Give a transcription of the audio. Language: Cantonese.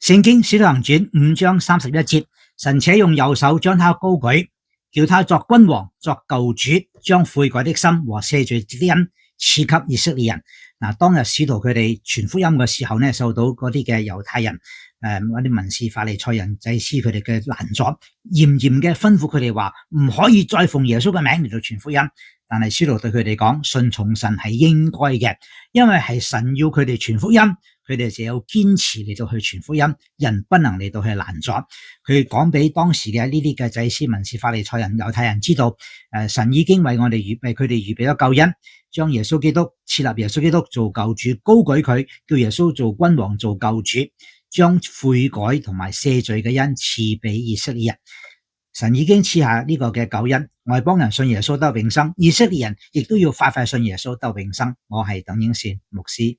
聖經使徒行傳5章31節，神且用右手將他高舉，叫他作君王，作救主，將悔改的心和赦罪的恩賜給以色列人。嗱，當日使徒佢哋傳福音嘅時候呢，受到嗰啲嘅猶太人嗰啲文士法利賽人祭司佢哋嘅攔阻，嚴嚴嘅吩咐佢哋話唔可以再奉耶穌嘅名嚟到傳福音。但係使徒對佢哋講，順從神係應該嘅，因為係神要佢哋傳福音，佢哋就有堅持嚟到去傳福音，人不能嚟到去攔阻。佢講俾當時嘅呢啲嘅祭司、文士、法利賽人、猶太人知道，神已經為我哋為佢哋預備咗救恩，將耶穌基督設立耶穌基督做救主，高舉佢，叫耶穌做君王、做救主，將悔改同埋赦罪嘅恩賜俾以色列人。神已經賜下呢個嘅救恩，外邦人信耶穌得永生，以色列人亦都要快快信耶穌得永生。我係鄧英善牧師。